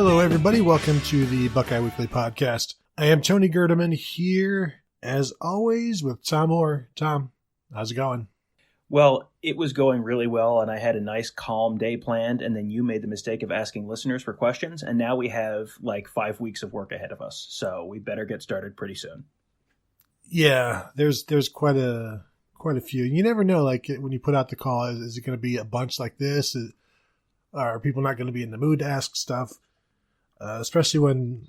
Hello, everybody. Welcome to the Buckeye Weekly podcast. I am Tony Gerdeman here, as always, with Tom Orr. Tom, how's it going? Well, it was going really well, and I had a nice, calm day planned, and then you made the mistake of asking listeners for questions, and now we have like 5 weeks of work ahead of us, so we better get started pretty soon. Yeah, there's quite a few. You never know, like, when you put out the call, is it going to be a bunch like this? Are people not going to be in the mood to ask stuff? Especially when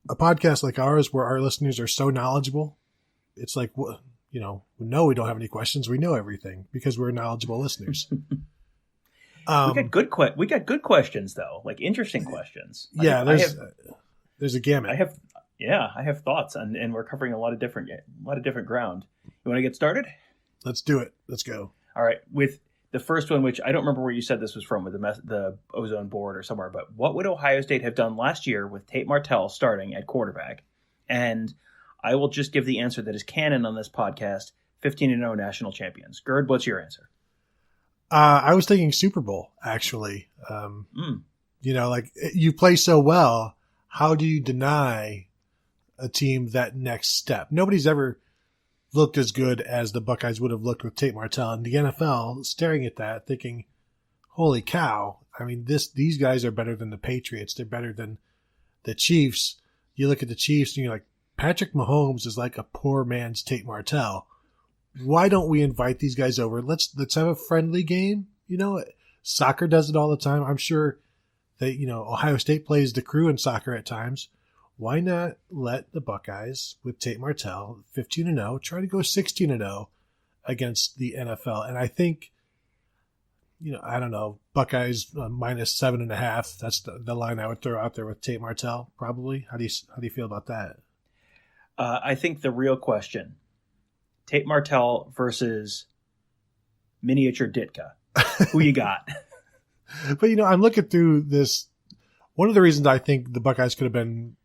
a podcast like ours, where our listeners are so knowledgeable, it's like, we know we don't have any questions. We know everything because we're knowledgeable listeners. We got good questions though, like interesting questions. Yeah, there's a gamut. I have thoughts, and we're covering a lot of different ground. You want to get started? Let's do it. Let's go. All right, with the first one, which I don't remember where you said this was from, with the Ozone board or somewhere, but what would Ohio State have done last year with Tate Martell starting at quarterback? And I will just give the answer that is canon on this podcast: 15-0 national champions. Gerd, what's your answer? I was thinking Super Bowl, actually. Like, you play so well, how do you deny a team that next step? Nobody's ever looked as good as the Buckeyes would have looked with Tate Martell. And the NFL, staring at that, thinking, holy cow, I mean, these guys are better than the Patriots. They're better than the Chiefs. You look at the Chiefs and you're like, Patrick Mahomes is like a poor man's Tate Martell. Why don't we invite these guys over? Let's have a friendly game. Soccer does it all the time. I'm sure that, Ohio State plays the crew in soccer at times. Why not let the Buckeyes with Tate Martell 15-0 try to go 16-0 against the NFL? And I think, I don't know, Buckeyes minus 7.5. That's the line I would throw out there with Tate Martell. Probably. How do you feel about that? I think the real question, Tate Martell versus miniature Ditka. Who you got? But, I'm looking through this. One of the reasons I think the Buckeyes could have been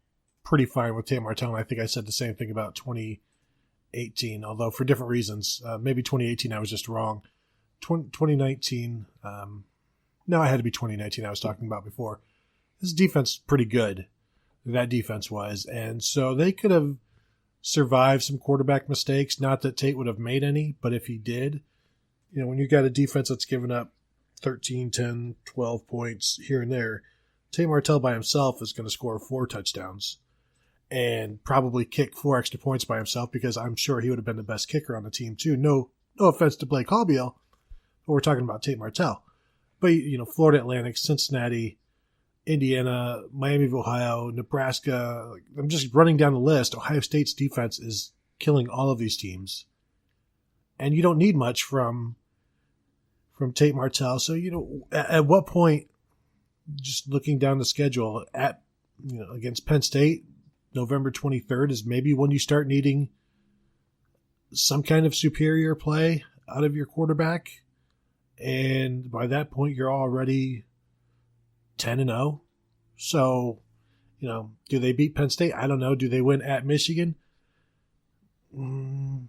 pretty fine with Tate Martell, and I think I said the same thing about 2018, although for different reasons. Maybe 2018 I was just wrong. 2019, no, it had to be 2019 I was talking about before. This defense is pretty good. That defense was. And so they could have survive some quarterback mistakes. Not that Tate would have made any, but if he did, when you got a defense that's given up 13, 10, 12 points here and there, Tate Martell by himself is going to score 4 touchdowns and probably kick 4 extra points by himself, because I'm sure he would have been the best kicker on the team too. No offense to Blake Hallbeal, but we're talking about Tate Martell. But, Florida Atlantic, Cincinnati, Indiana, Miami of Ohio, Nebraska. I'm just running down the list. Ohio State's defense is killing all of these teams. And you don't need much from Tate Martell. So, at what point, just looking down the schedule against Penn State, November 23rd is maybe when you start needing some kind of superior play out of your quarterback. And by that point, you're already 10-0. So, do they beat Penn State? I don't know. Do they win at Michigan? Ohio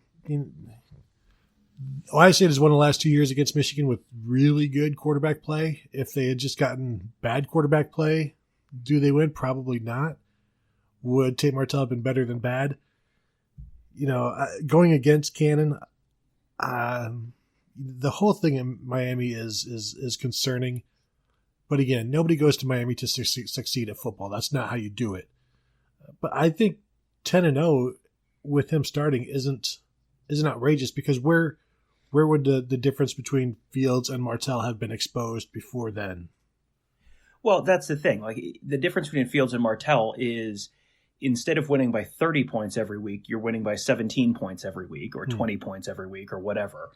State has won the last 2 years against Michigan with really good quarterback play. If they had just gotten bad quarterback play, do they win? Probably not. Would Tate Martell have been better than bad? Going against Cannon, the whole thing in Miami is concerning. But again, nobody goes to Miami to succeed at football. That's not how you do it. But I think 10-0 with him starting isn't outrageous, because where would the difference between Fields and Martell have been exposed before then? Well, that's the thing. Like, the difference between Fields and Martell is, instead of winning by 30 points every week, you're winning by 17 points every week, or 20 points every week, or whatever.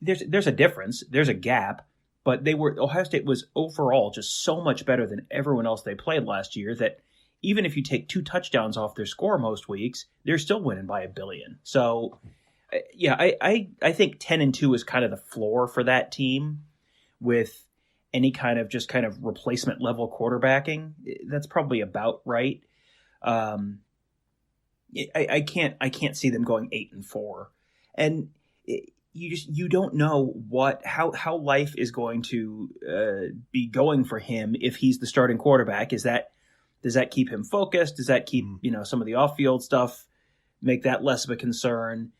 There's a difference. There's a gap. But Ohio State was overall just so much better than everyone else they played last year that even if you take 2 touchdowns off their score most weeks, they're still winning by 1 billion. So, yeah, I think 10-2 is kind of the floor for that team, with any kind of replacement level quarterbacking. That's probably about right. I can't see them going 8-4, and you don't know how life is going to be going for him if he's the starting quarterback. Does that keep him focused? Does that keep some of the off field stuff, make that less of a concern?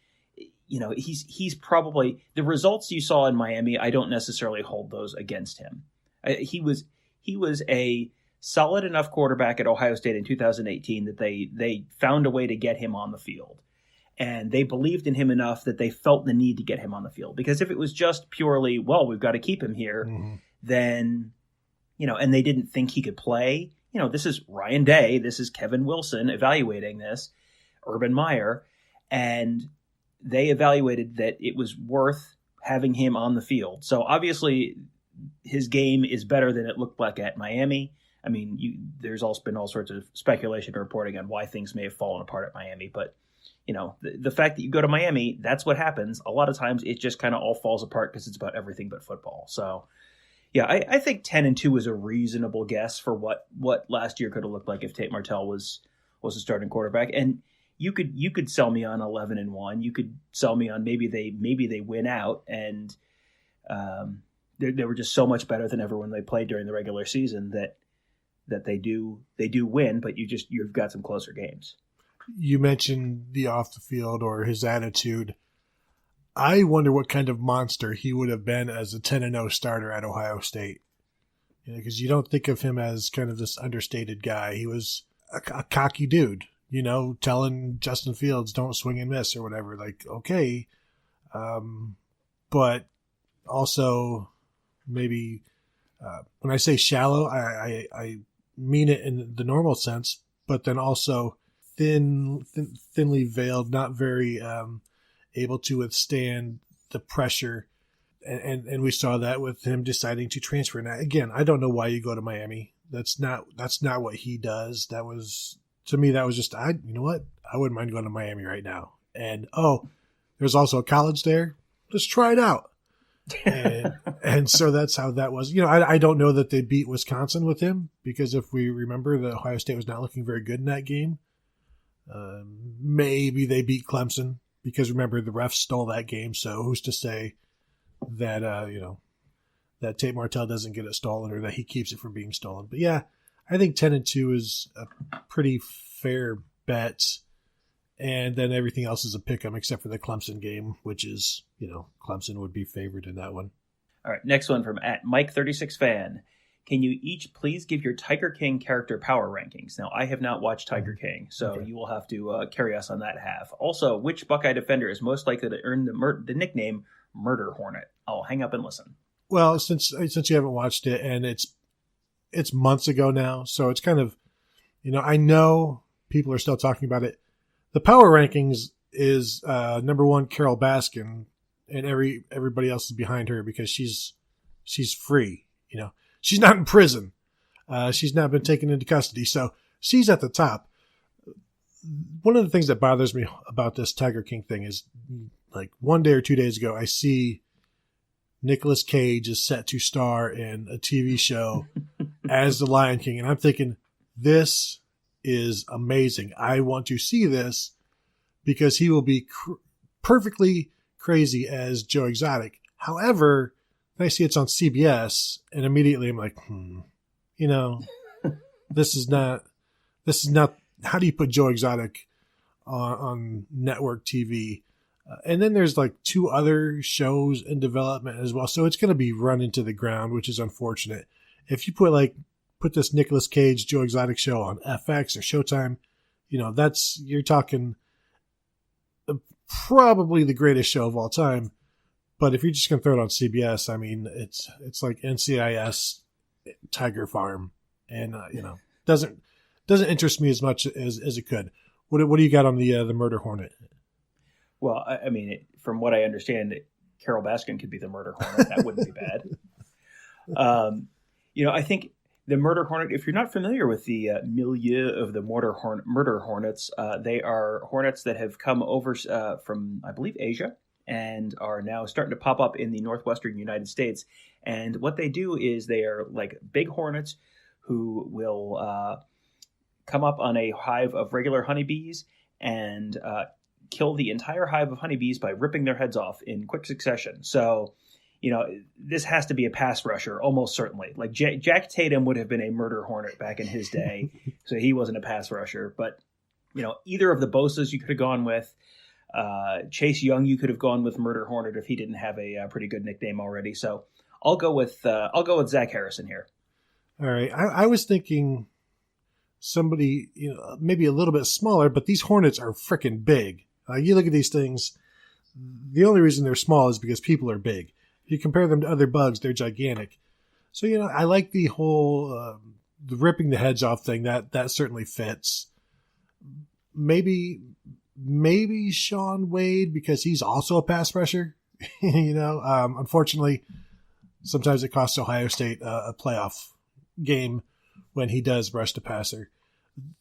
He's probably, the results you saw in Miami, I don't necessarily hold those against him. He was a solid enough quarterback at Ohio State in 2018 that they found a way to get him on the field. And they believed in him enough that they felt the need to get him on the field. Because if it was just purely, well, we've got to keep him here, then, and they didn't think he could play, this is Ryan Day, this is Kevin Wilson evaluating this, Urban Meyer, and they evaluated that it was worth having him on the field. So obviously his game is better than it looked like at Miami. I mean, there's also been all sorts of speculation and reporting on why things may have fallen apart at Miami, but the fact that you go to Miami, that's what happens. A lot of times it just kind of all falls apart because it's about everything but football. So, yeah, I think 10-2 is a reasonable guess for what last year could have looked like if Tate Martell was a starting quarterback. And you could sell me on 11-1. You could sell me on maybe they win out and they were just so much better than everyone they played during the regular season that they do win, but you've got some closer games. You mentioned the off the field or his attitude. I wonder what kind of monster he would have been as a 10-0 starter at Ohio State. Because you don't think of him as kind of this understated guy. He was a cocky dude, telling Justin Fields, don't swing and miss or whatever. Like, okay. But also maybe when I say shallow, I mean it in the normal sense, but then also thinly veiled, not very able to withstand the pressure. And we saw that with him deciding to transfer. Now, again, I don't know why you go to Miami. That's not what he does. That was, to me, that was just, you know what? I wouldn't mind going to Miami right now. And, there's also a college there. Let's try it out. And so that's how that was. I don't know that they beat Wisconsin with him, because if we remember, the Ohio State was not looking very good in that game. Maybe they beat Clemson, because remember, the refs stole that game. So who's to say that, that Tate Martell doesn't get it stolen or that he keeps it from being stolen. But yeah, I think 10-2 is a pretty fair bet. And then everything else is a pick 'em except for the Clemson game, which is, Clemson would be favored in that one. All right. Next one from @Mike36fan. Can you each please give your Tiger King character power rankings? Now, I have not watched Tiger King, so You will have to carry us on that half. Also, which Buckeye defender is most likely to earn the nickname Murder Hornet? I'll hang up and listen. Well, since you haven't watched it, and it's months ago now, so it's kind of, I know people are still talking about it. The power rankings is number one, Carol Baskin, and everybody else is behind her because she's free. She's not in prison. She's not been taken into custody. So she's at the top. One of the things that bothers me about this Tiger King thing is, like, 1 day or 2 days ago, I see Nicolas Cage is set to star in a TV show as the Lion King. And I'm thinking, this is amazing. I want to see this because he will be perfectly crazy as Joe Exotic. However, I see it's on CBS, and immediately I'm like, this is not, how do you put Joe Exotic on network TV? And then there's like 2 other shows in development as well. So it's going to be run into the ground, which is unfortunate. If you put this Nicolas Cage, Joe Exotic show on FX or Showtime, you're talking probably the greatest show of all time. But if you're just going to throw it on CBS, I mean, it's like NCIS Tiger Farm, and doesn't interest me as much as it could. What do you got on the Murder Hornet? Well, I mean, from what I understand, Carol Baskin could be the Murder Hornet. That wouldn't be bad. I think the Murder Hornet, if you're not familiar with the milieu of the Murder Hornets, they are hornets that have come over from, I believe, Asia, and are now starting to pop up in the northwestern United States. And what they do is they are like big hornets who will come up on a hive of regular honeybees and kill the entire hive of honeybees by ripping their heads off in quick succession. So, this has to be a pass rusher, almost certainly. Like Jack Tatum would have been a murder hornet back in his day, so he wasn't a pass rusher. But, either of the Bosas you could have gone with. Chase Young you could have gone with murder hornet if he didn't have a pretty good nickname already. So I'll go with Zach Harrison here. All right. I was thinking somebody, maybe a little bit smaller, but these hornets are freaking big. You look at these things, the only reason they're small is because people are big. If you compare them to other bugs, they're gigantic. So, I like the whole the ripping the heads off thing. That certainly fits. Maybe Sean Wade, because he's also a pass rusher. Unfortunately, sometimes it costs Ohio State a playoff game when he does rush the passer.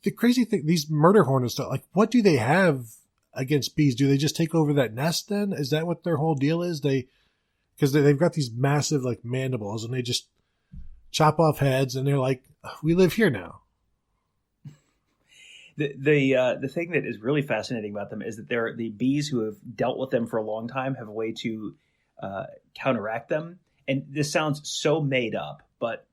The crazy thing, these murder hornets, what do they have against bees? Do they just take over that nest then? Is that what their whole deal is? Because they've got these massive mandibles, and they just chop off heads, and they're like, we live here now. The thing that is really fascinating about them is that they're the bees who have dealt with them for a long time have a way to counteract them. And this sounds so made up, but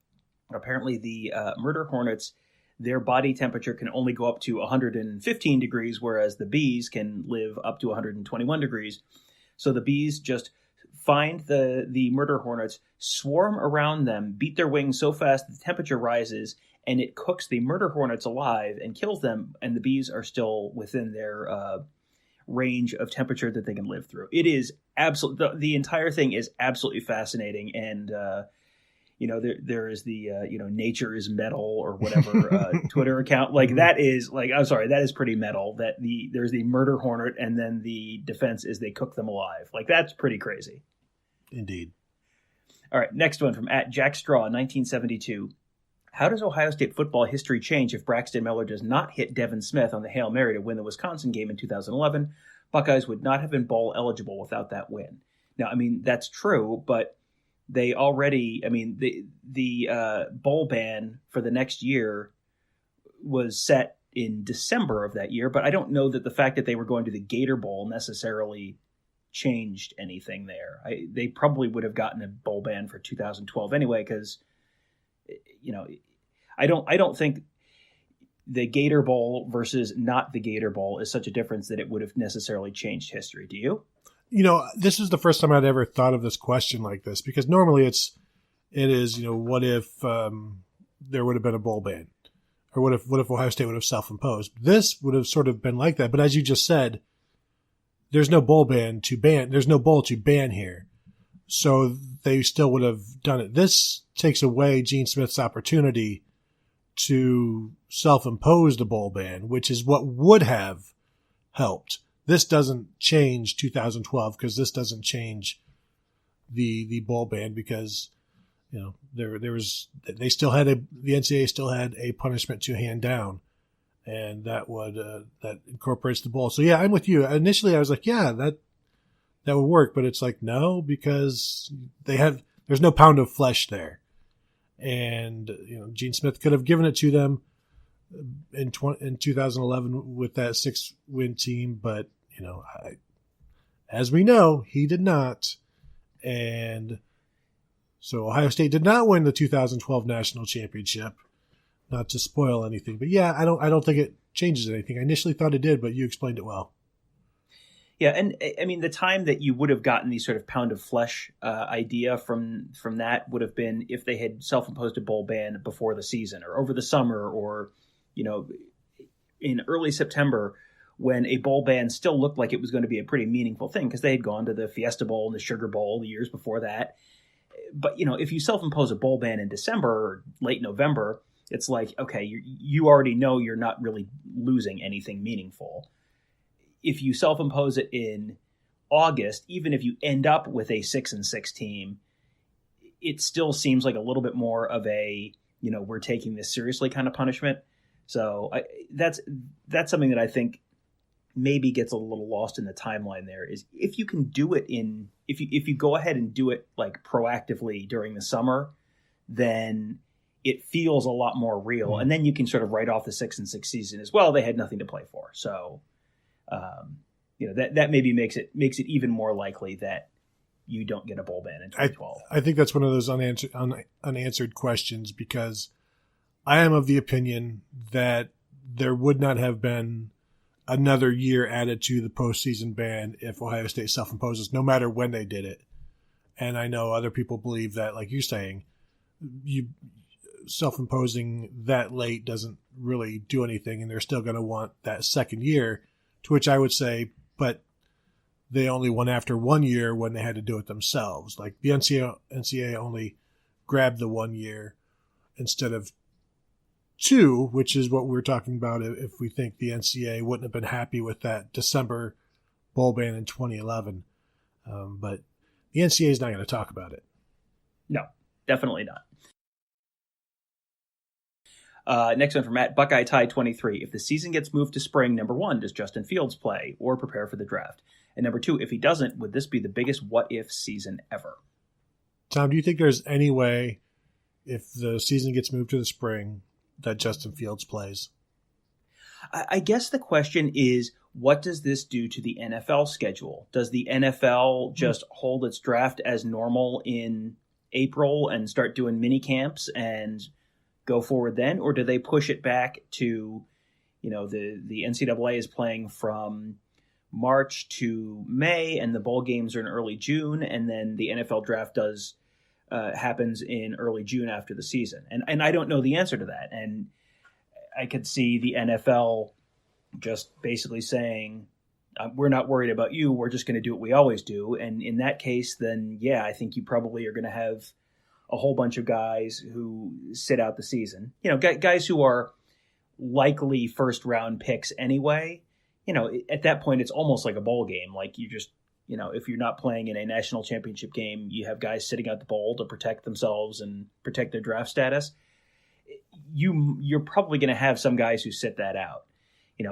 apparently the murder hornets, their body temperature can only go up to 115 degrees, whereas the bees can live up to 121 degrees. So the bees just find the murder hornets, swarm around them, beat their wings so fast the temperature rises, and it cooks the murder hornets alive and kills them, and the bees are still within their range of temperature that they can live through. It is the entire thing is absolutely fascinating, and there is the nature is metal or whatever Twitter account. That is that is pretty metal. That there's the murder hornet, and then the defense is they cook them alive. That's pretty crazy. Indeed. All right, next one from @JackStraw 1972. How does Ohio State football history change if Braxton Miller does not hit Devin Smith on the Hail Mary to win the Wisconsin game in 2011? Buckeyes would not have been bowl eligible without that win. Now, that's true, but they already, the bowl ban for the next year was set in December of that year, but I don't know that the fact that they were going to the Gator Bowl necessarily changed anything there. They probably would have gotten a bowl ban for 2012 anyway, because I don't think the Gator Bowl versus not the Gator Bowl is such a difference that it would have necessarily changed history. Do you? This is the first time I'd ever thought of this question like this, because normally it is, what if there would have been a bowl ban, or what if Ohio State would have self-imposed? This would have sort of been like that. But as you just said, there's no bowl ban to ban. There's no bowl to ban here. So they still would have done it. This takes away Gene Smith's opportunity to self-impose the bowl ban, which is what would have helped. This doesn't change 2012, because this doesn't change the bowl ban, because the NCAA still had a punishment to hand down, and that incorporates the bowl. So yeah, I'm with you. Initially, I was like, yeah, that would work, but it's like, no, because there's no pound of flesh there. And, Gene Smith could have given it to them in 2011 with that 6-win team, but, as we know, he did not. And so Ohio State did not win the 2012 national championship, not to spoil anything. But yeah, I don't think it changes anything. I initially thought it did, but you explained it well. Yeah, and the time that you would have gotten the sort of pound of flesh idea from that would have been if they had self-imposed a bowl ban before the season, or over the summer, or in early September, when a bowl ban still looked like it was going to be a pretty meaningful thing, because they had gone to the Fiesta Bowl and the Sugar Bowl the years before that. But if you self-impose a bowl ban in December or late November, it's like, okay, you already know you're not really losing anything meaningful. If you self-impose it in August, even if you end up with a 6-6 team, it still seems like a little bit more of a, we're taking this seriously kind of punishment. So that's something that I think maybe gets a little lost in the timeline there, is if you can do it if you go ahead and do it proactively during the summer, then it feels a lot more real. Mm-hmm. And then you can sort of write off the 6-6 season as well. They had nothing to play for. So, that maybe makes it even more likely that you don't get a bowl ban in 2012. I think that's one of those unanswered questions, because I am of the opinion that there would not have been another year added to the postseason ban if Ohio State self-imposes, no matter when they did it. And I know other people believe that, like you're saying, you self-imposing that late doesn't really do anything, and they're still going to want that second year, to which I would say, but they only won after 1 year when they had to do it themselves. Like the NCAA only grabbed the 1 year instead of 2, which is what we're talking about if we think the NCAA wouldn't have been happy with that December bowl ban in 2011. But the NCAA is not going to talk about it. No, definitely not. Next one from Matt, Buckeye Tie 23. If the season gets moved to spring, number 1, does Justin Fields play or prepare for the draft? And number 2, if he doesn't, would this be the biggest what-if season ever? Tom, do you think there's any way, if the season gets moved to the spring, that Justin Fields plays? I guess the question is, what does this do to the NFL schedule? Does the NFL just hold its draft as normal in April and start doing mini camps and go forward then? Or do they push it back to, the NCAA is playing from March to May, and the bowl games are in early June, and then the NFL draft happens in early June after the season. And I don't know the answer to that. And I could see the NFL just basically saying, we're not worried about you. We're just going to do what we always do. And in that case, then, yeah, I think you probably are going to have a whole bunch of guys who sit out the season. Guys who are likely first-round picks anyway. At that point, it's almost like a bowl game. Like you just, if you're not playing in a national championship game, you have guys sitting out the bowl to protect themselves and protect their draft status. You're probably going to have some guys who sit that out.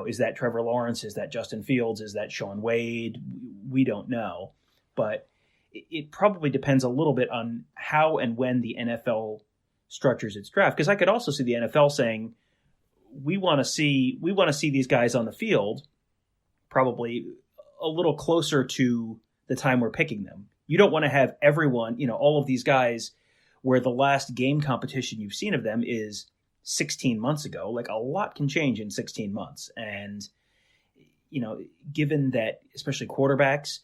Is that Trevor Lawrence? Is that Justin Fields? Is that Sean Wade? We don't know. But it probably depends a little bit on how and when the NFL structures its draft. Because I could also see the NFL saying, we want to see these guys on the field probably a little closer to the time we're picking them. You don't want to have everyone, all of these guys where the last game competition you've seen of them is 16 months ago. Like, a lot can change in 16 months. And, given that especially quarterbacks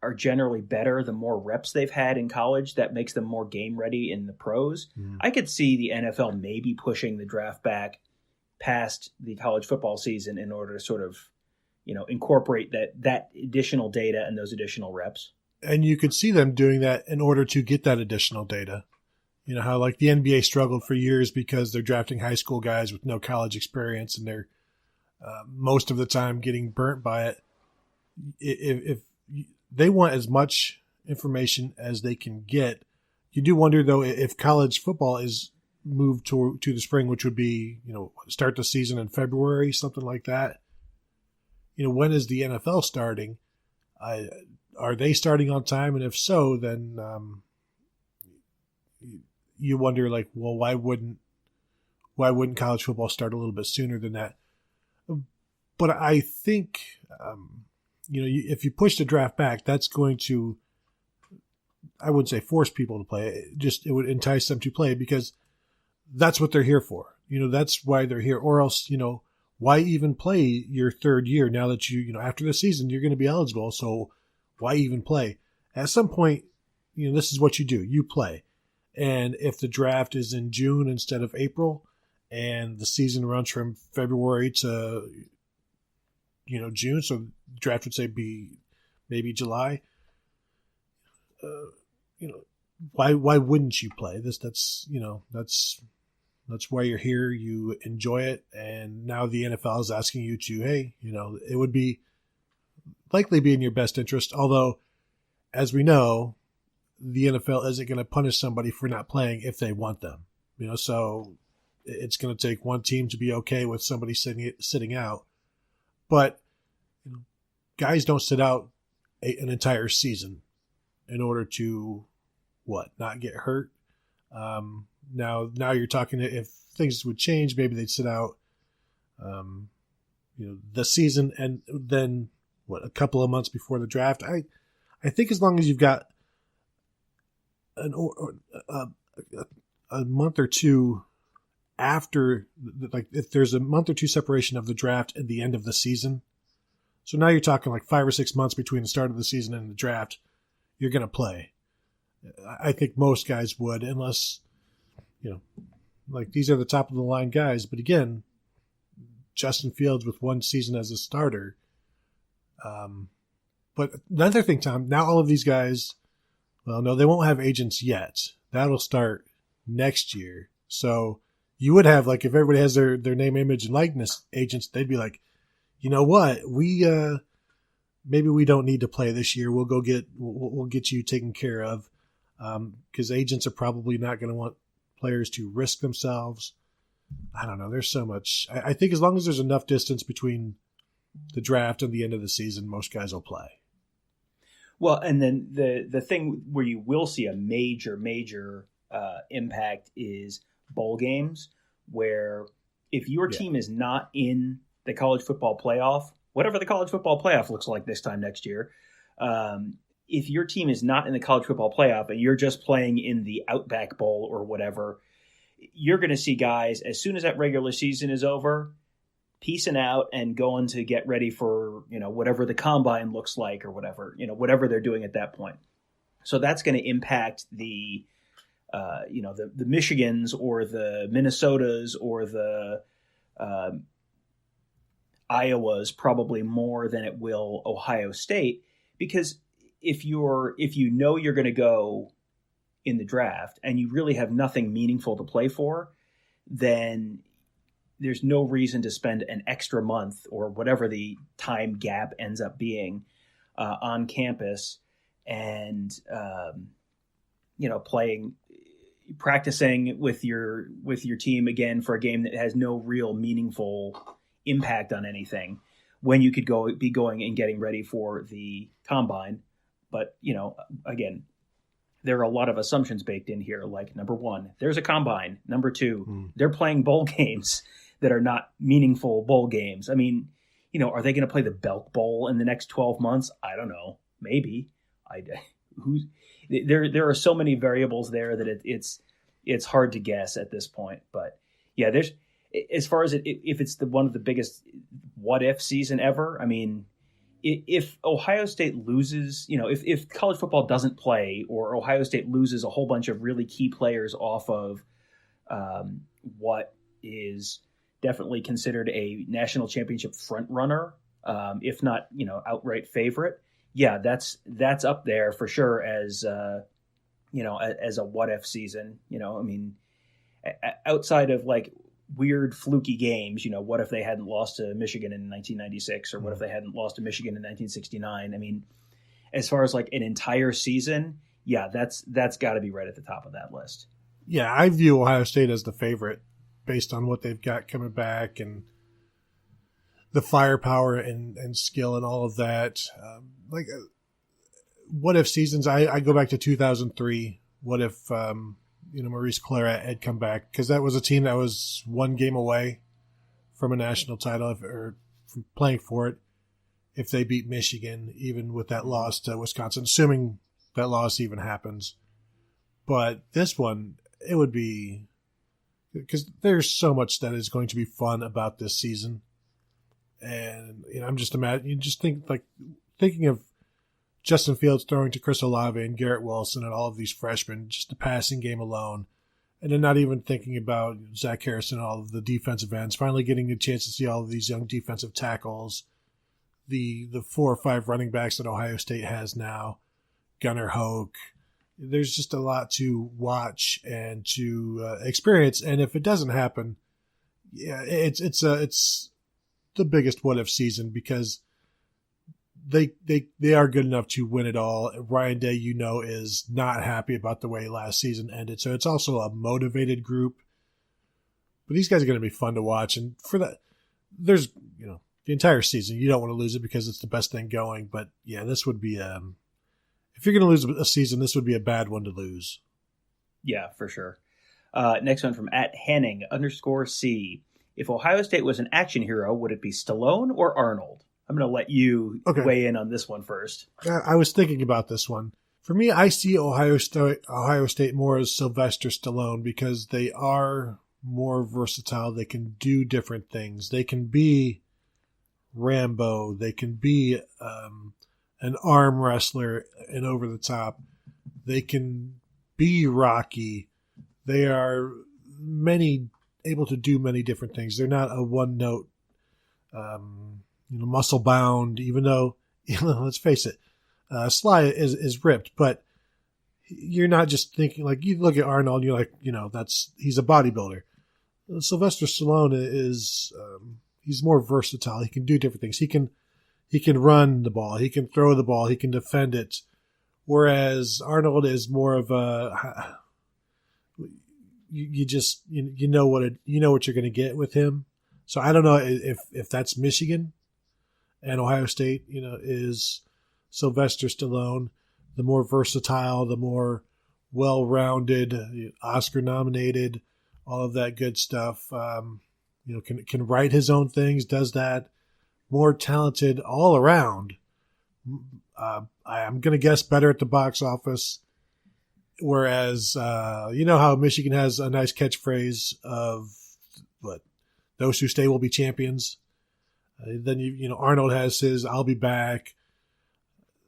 are generally better the more reps they've had in college, that makes them more game ready in the pros. I could see the NFL maybe pushing the draft back past the college football season in order to sort of, incorporate that additional data and those additional reps. And you could see them doing that in order to get that additional data. How like the NBA struggled for years because they're drafting high school guys with no college experience, and they're most of the time getting burnt by it. If they want as much information as they can get, you do wonder though if college football is moved to the spring, which would be start the season in February, something like that. When is the NFL starting? Are they starting on time? And if so, then you wonder, like, well, why wouldn't college football start a little bit sooner than that? But I think, if you push the draft back, that's going to, I wouldn't say force people to play. It would entice them to play because that's what they're here for. That's why they're here. Or else, why even play your third year now that after the season, you're going to be eligible. So why even play? At some point, this is what you do. You play. And if the draft is in June instead of April and the season runs from February to, June, so the draft would say be maybe July, why wouldn't you play this? That's why you're here. You enjoy it. And now the NFL is asking you to, hey, it would likely be in your best interest. Although, as we know, the NFL isn't going to punish somebody for not playing if they want them. So it's going to take one team to be okay with somebody sitting out. But guys don't sit out an entire season in order to not get hurt. Now you're talking, if things would change, maybe they'd sit out, the season and then a couple of months before the draft. I think as long as you've got a month or two after, like if there's a month or two separation of the draft and the end of the season. So now you're talking like 5 or 6 months between the start of the season and the draft. You're going to play. I think most guys would, unless, like these are the top of the line guys. But again, Justin Fields with one season as a starter. But another thing, Tom, now all of these guys, well, no, they won't have agents yet. That'll start next year. So you would have, like, if everybody has their name, image, and likeness agents, they'd be like, you know what, maybe we don't need to play this year. We'll get you taken care of, because agents are probably not going to want players to risk themselves. I don't know. There's so much. I think as long as there's enough distance between the draft and the end of the season, most guys will play. Well, and then the thing where you will see a major impact is bowl games, where if your team is not in the college football playoff, whatever the college football playoff looks like this time next year, if your team is not in the college football playoff and you're just playing in the Outback Bowl or whatever, you're going to see guys, as soon as that regular season is over, peacing out and going to get ready for, whatever the combine looks like or whatever they're doing at that point. So that's going to impact the Michigans or the Minnesotas or the Iowas probably more than it will Ohio State, because if you're going to go in the draft and you really have nothing meaningful to play for, then there's no reason to spend an extra month or whatever the time gap ends up being on campus and practicing with your team again for a game that has no real meaningful impact on anything, when you could be going and getting ready for the combine. But again, there are a lot of assumptions baked in here. Like, number one, there's a combine. Number two, they're playing bowl games that are not meaningful bowl games. I mean, are they going to play the Belk Bowl in the next 12 months? I don't know. Maybe. There are so many variables there that it's hard to guess at this point. But yeah, there's, as far as if it's one of the biggest what if season ever. I mean, if Ohio State loses, if college football doesn't play, or Ohio State loses a whole bunch of really key players off of what is definitely considered a national championship front runner, if not, outright favorite. Yeah, that's up there for sure as as a what if season. I mean, outside of like weird fluky games, what if they hadn't lost to Michigan in 1996, or what if they hadn't lost to Michigan in 1969? I mean, as far as like an entire season, yeah, that's got to be right at the top of that list. Yeah, I view Ohio State as the favorite based on what they've got coming back and the firepower and skill and all of that. What if seasons? I go back to 2003. What if Maurice Claret had come back, because that was a team that was one game away from a national title, or from playing for it, if they beat Michigan, even with that loss to Wisconsin, assuming that loss even happens. But this one, it would be, because there's so much that is going to be fun about this season. And I'm just thinking of Justin Fields throwing to Chris Olave and Garrett Wilson and all of these freshmen, just the passing game alone. And then not even thinking about Zach Harrison and all of the defensive ends, finally getting a chance to see all of these young defensive tackles, the 4 or 5 running backs that Ohio State has now, Gunnar Hoke. There's just a lot to watch and to experience. And if it doesn't happen, yeah, it's the biggest what if season, because they are good enough to win it all. Ryan Day, is not happy about the way last season ended. So it's also a motivated group. But these guys are going to be fun to watch. And for that, there's, the entire season, you don't want to lose it because it's the best thing going. But yeah, this would be, if you're going to lose a season, this would be a bad one to lose. Yeah, for sure. Next one from @Henning_C. If Ohio State was an action hero, would it be Stallone or Arnold? I'm going to let you weigh in on this one first. I was thinking about this one. For me, I see Ohio State more as Sylvester Stallone because they are more versatile. They can do different things. They can be Rambo. They can be an arm wrestler and over the top. They can be Rocky. They are able to do many different things. They're not a one note, muscle bound. Even though, let's face it, Sly is ripped, but you're not just thinking like you look at Arnold. You're like, he's a bodybuilder. Sylvester Stallone is he's more versatile. He can do different things. He can run the ball. He can throw the ball. He can defend it. Whereas Arnold is more of a you know what you're going to get with him. So I don't know if that's Michigan and Ohio State. Is Sylvester Stallone the more versatile, the more well-rounded, Oscar nominated, all of that good stuff. Can write his own things. Does that. More talented all around. I'm going to guess better at the box office. Whereas, how Michigan has a nice catchphrase of those who stay will be champions. Then, Arnold has his, I'll be back.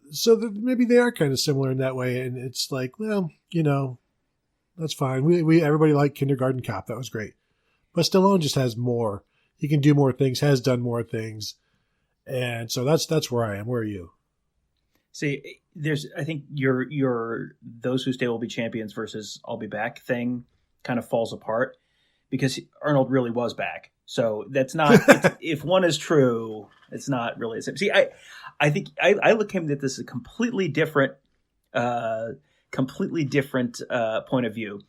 So maybe they are kind of similar in that way. And it's like, well, that's fine. We everybody liked Kindergarten Cop. That was great. But Stallone just has more. He can do more things, has done more things. And so that's where I am. Where are you? See, I think your those who stay will be champions versus I'll be back thing kind of falls apart because Arnold really was back. So that's not, if one is true, it's not really the same. See, I think I look at this as a completely different point of view,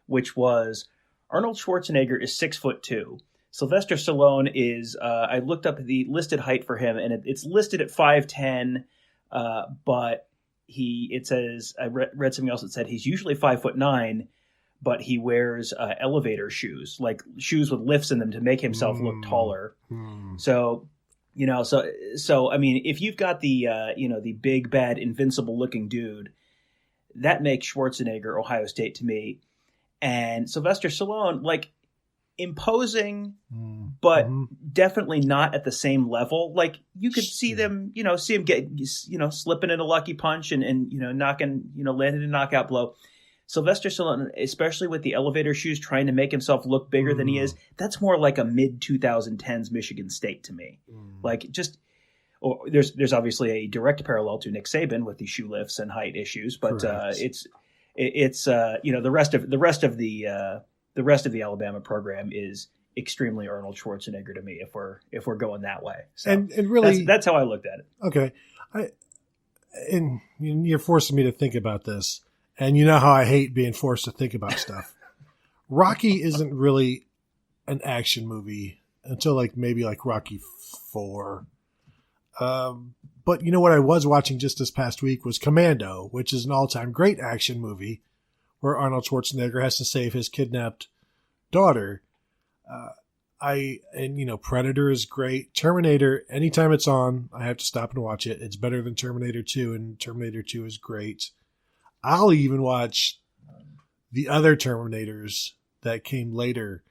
which was Arnold Schwarzenegger is 6'2". Sylvester Stallone is, I looked up the listed height for him, and it's listed at 5'10", but it says, I read something else that said he's usually 5'9", but he wears elevator shoes, like shoes with lifts in them to make himself look taller. So, I mean, if you've got the big, bad, invincible looking dude, that makes Schwarzenegger Ohio State to me. And Sylvester Stallone, like, imposing, but definitely not at the same level. Like, you could see them, see him get, slipping in a lucky punch and knocking, landing a knockout blow. Sylvester Stallone, especially with the elevator shoes, trying to make himself look bigger than he is, that's more like a mid-2010s Michigan State to me. Like, there's obviously a direct parallel to Nick Saban with the shoe lifts and height issues, but it's the rest of the Alabama program is extremely Arnold Schwarzenegger to me if we're going that way. So and really that's how I looked at it. Okay, and you're forcing me to think about this, and you know how I hate being forced to think about stuff. Rocky isn't really an action movie until maybe Rocky IV. But what I was watching just this past week was Commando, which is an all-time great action movie where Arnold Schwarzenegger has to save his kidnapped daughter. Predator is great. Terminator, anytime it's on, I have to stop and watch it. It's better than Terminator 2, and Terminator 2 is great. I'll even watch the other Terminators that came later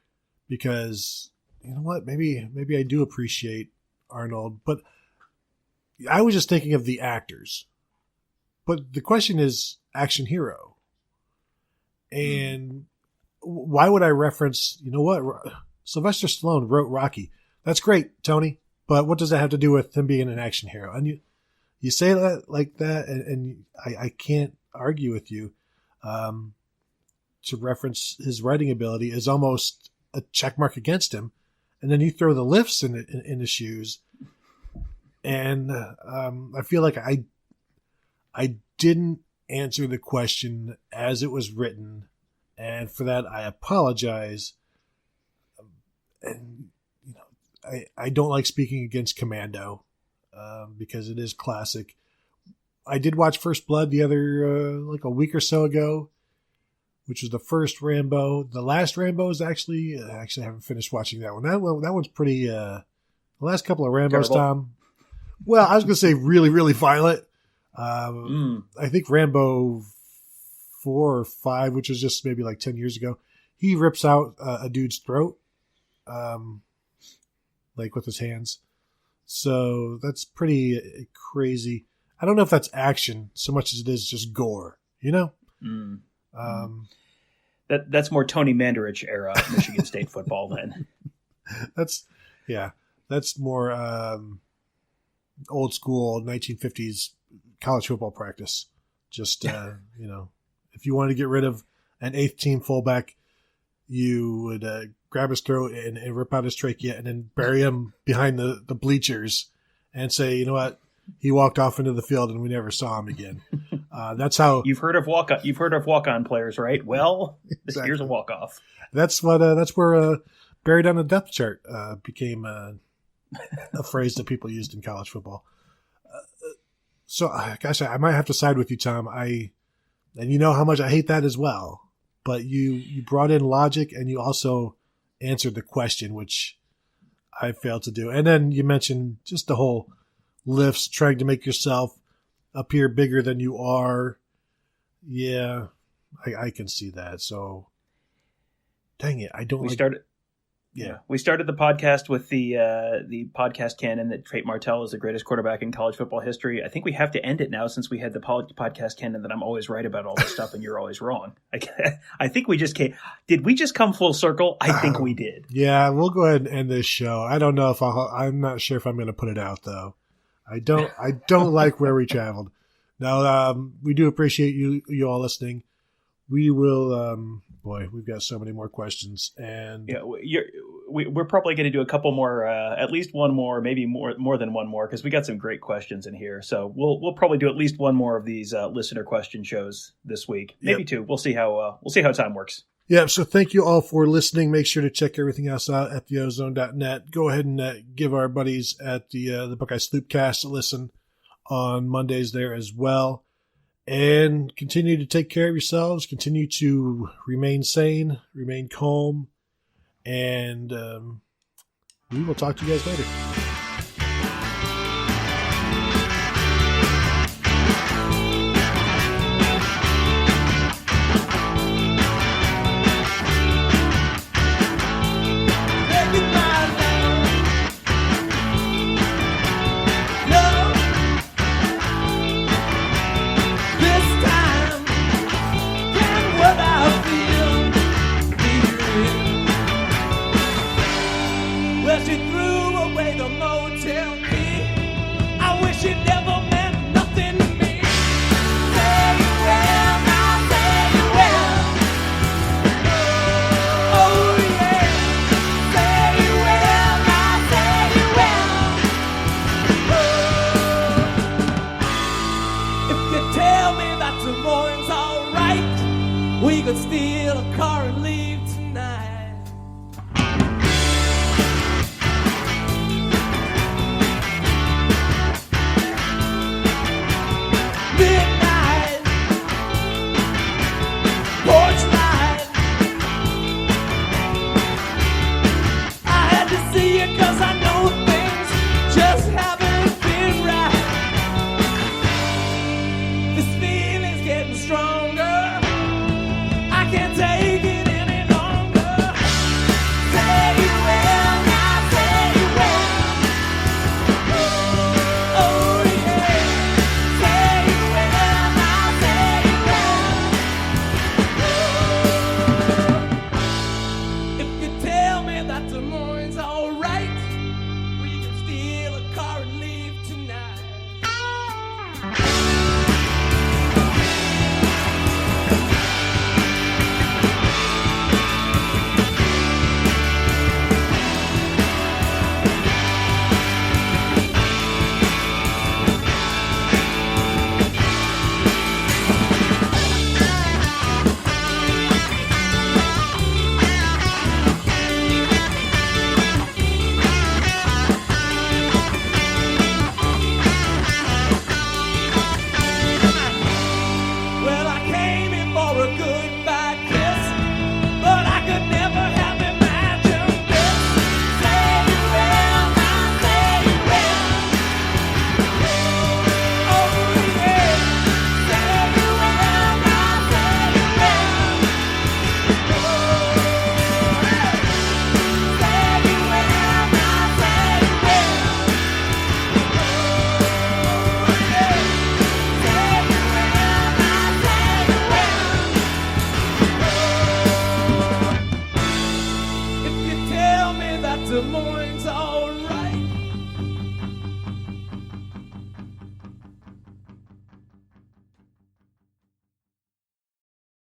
because, you know what, maybe I do appreciate Arnold, but I was just thinking of the actors. But the question is action hero. And why would I reference, Sylvester Stallone wrote Rocky. That's great, Tony. But what does that have to do with him being an action hero? And you say that like that, and I can't argue with you. To reference his writing ability is almost a check mark against him. And then you throw the lifts in the shoes. And I feel like I didn't answer the question as it was written, and for that I apologize. And I don't like speaking against Commando because it is classic. I did watch First Blood the other a week or so ago, which was the first Rambo. The last Rambo is actually I haven't finished watching that one. That one's pretty. The last couple of Rambos, Terrible. Tom. Well, I was going to say really, really violent. I think Rambo 4 or 5, which was just maybe like 10 years ago, he rips out a dude's throat, like with his hands. So that's pretty crazy. I don't know if that's action so much as it is just gore, you know? That's more Tony Mandarich era Michigan State football then. That's more old school 1950s college football practice. Just, if you wanted to get rid of an 8th team fullback, you would grab his throat and rip out his trachea and then bury him behind the bleachers and say, you know what? He walked off into the field and we never saw him again. That's how you've heard of walk-on players, right? Well, exactly. Here's a walk-off. That's where buried on the depth chart became a phrase that people used in college football. So, gosh, I might have to side with you, Tom. And you know how much I hate that as well. But you brought in logic and you also answered the question, which I failed to do. And then you mentioned just the whole lifts, trying to make yourself appear bigger than you are. Yeah, I can see that. So, dang it, I don't. We started the podcast with the podcast canon that Tate Martell is the greatest quarterback in college football history. I think we have to end it now since we had the podcast canon that I'm always right about all this stuff and you're always wrong. I think we just came. Did we just come full circle? I think we did. Yeah, we'll go ahead and end this show. I don't know if I'm not sure if I'm going to put it out though. I don't like where we traveled. Now, we do appreciate you all listening. We will, we've got so many more questions, and yeah, we're probably going to do a couple more, at least one more, maybe more than one more, because we got some great questions in here. So we'll probably do at least one more of these listener question shows this week, maybe two. We'll see how time works. Yeah, so thank you all for listening. Make sure to check everything else out at theozone.net. Go ahead and give our buddies at the Buckeye Sloopcast a listen on Mondays there as well. And continue to take care of yourselves. Continue to remain sane, remain calm. And we will talk to you guys later. Steal a car and leave tonight. Midnight porch light. I had to see you 'cause I know things just haven't been right. This feeling's getting stronger. Can't take it any longer. Say you will, now say you will. Oh yeah. Say you will, now say you will. If you tell me that tomorrow's alright, we can steal a car and leave tonight. Well, I came in for a goodbye.